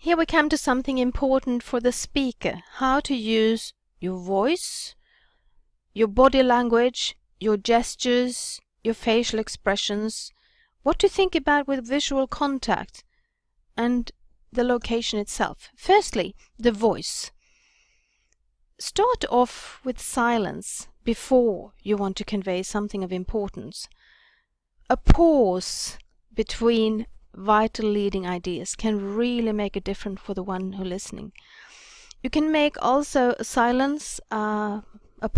Here we come to something important for the speaker, how to use your voice, your body language, your gestures, your facial expressions, what to think about with visual contact, and the location itself. Firstly, the voice. Start off with silence before you want to convey something of importance. A pause between vital leading ideas can really make a difference for the one who's listening. You can make also a silence, a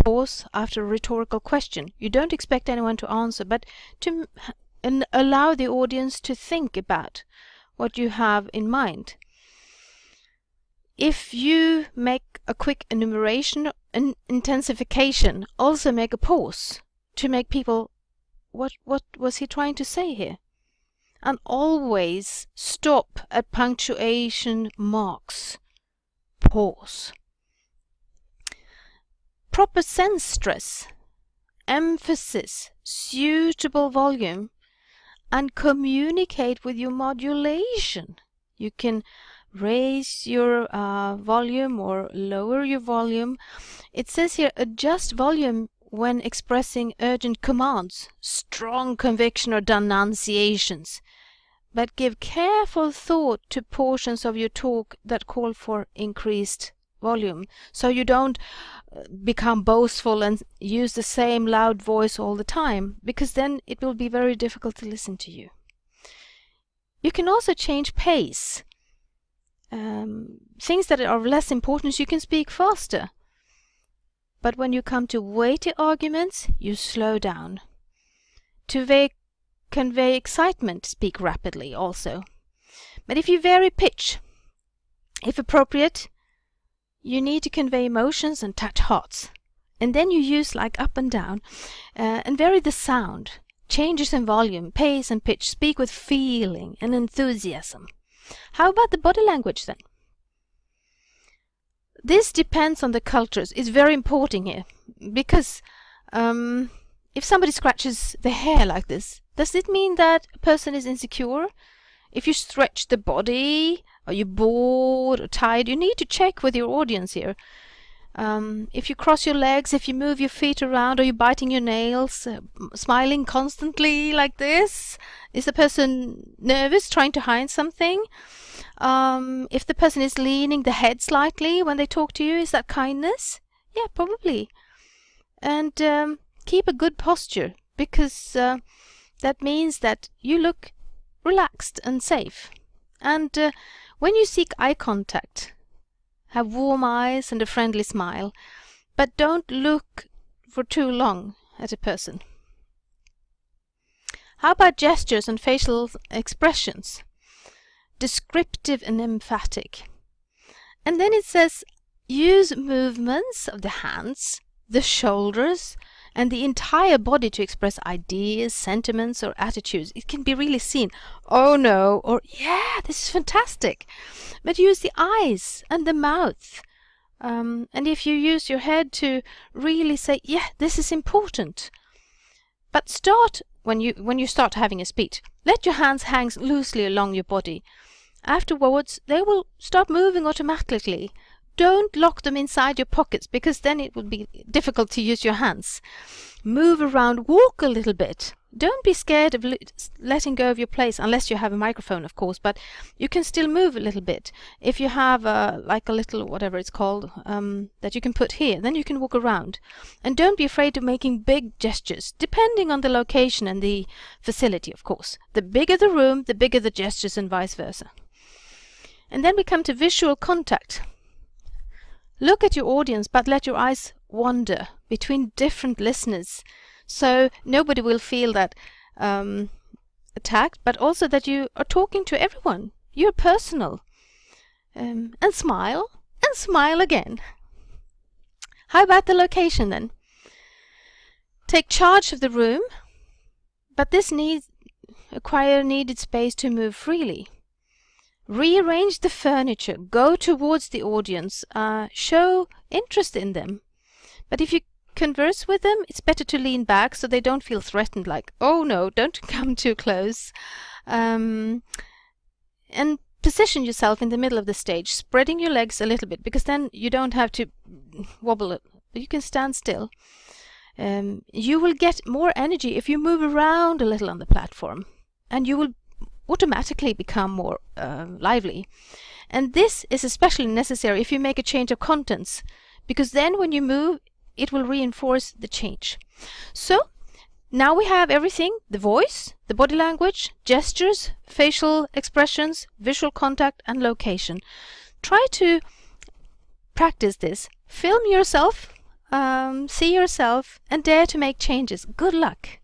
pause after a rhetorical question. You don't expect anyone to answer, but to allow the audience to think about what you have in mind. If you make a quick enumeration and intensification, also make a pause to make people, what was he trying to say here? And always stop at punctuation marks. Pause. Proper sense stress, emphasis, suitable volume, and communicate with your modulation. You can raise your volume or lower your volume. It says here, adjust volume when expressing urgent commands, strong conviction or denunciations, but give careful thought to portions of your talk that call for increased volume, so you don't become boastful and use the same loud voice all the time, because then it will be very difficult to listen to you. You can also change pace. Things that are of less importance, you can speak faster. But when you come to weighty arguments, you slow down. To convey excitement, speak rapidly also. But if you vary pitch, if appropriate, you need to convey emotions and touch hearts. And then you use like up and down, and vary the sound, changes in volume, pace and pitch. Speak with feeling and enthusiasm. How about the body language then? This depends on the cultures. It's very important here, because if somebody scratches the hair like this, does it mean that a person is insecure? If you stretch the body, are you bored or tired? You need to check with your audience here. If you cross your legs, if you move your feet around, are you biting your nails, smiling constantly like this? Is the person nervous, trying to hide something? If the person is leaning the head slightly when they talk to you, is that kindness? Yeah, probably. And keep a good posture, because that means that you look relaxed and safe. And when you seek eye contact, have warm eyes and a friendly smile, but don't look for too long at a person. How about gestures and facial expressions? Descriptive and emphatic. And then it says, use movements of the hands, the shoulders, and the entire body to express ideas, sentiments, or attitudes. It can be really seen. Oh no, or yeah, this is fantastic. But use the eyes and the mouth. And if you use your head to really say, yeah, this is important. But start, when you start having a speech, let your hands hang loosely along your body. Afterwards, they will start moving automatically. Don't lock them inside your pockets, because then it would be difficult to use your hands. Move around, walk a little bit. Don't be scared of letting go of your place, unless you have a microphone, of course, but you can still move a little bit. If you have like a little, whatever it's called, that you can put here, then you can walk around. And don't be afraid of making big gestures, depending on the location and the facility, of course. The bigger the room, the bigger the gestures, and vice versa. And then we come to visual contact. Look at your audience, but let your eyes wander between different listeners, so nobody will feel that attacked, but also that you are talking to everyone. You're personal. And smile again. How about the location then? Take charge of the room, but this needs acquire needed space to move freely. Rearrange the furniture, go towards the audience, show interest in them. But if you converse with them, it's better to lean back so they don't feel threatened, like, oh no, don't come too close. And position yourself in the middle of the stage, spreading your legs a little bit, because then you don't have to wobble it. You can stand still. You will get more energy if you move around a little on the platform, and you will automatically become more lively. And this is especially necessary if you make a change of contents, because then when you move, it will reinforce the change. So now we have everything: the voice, the body language, gestures, facial expressions, visual contact, and location. Try to practice this. Film yourself, see yourself, and dare to make changes. Good luck!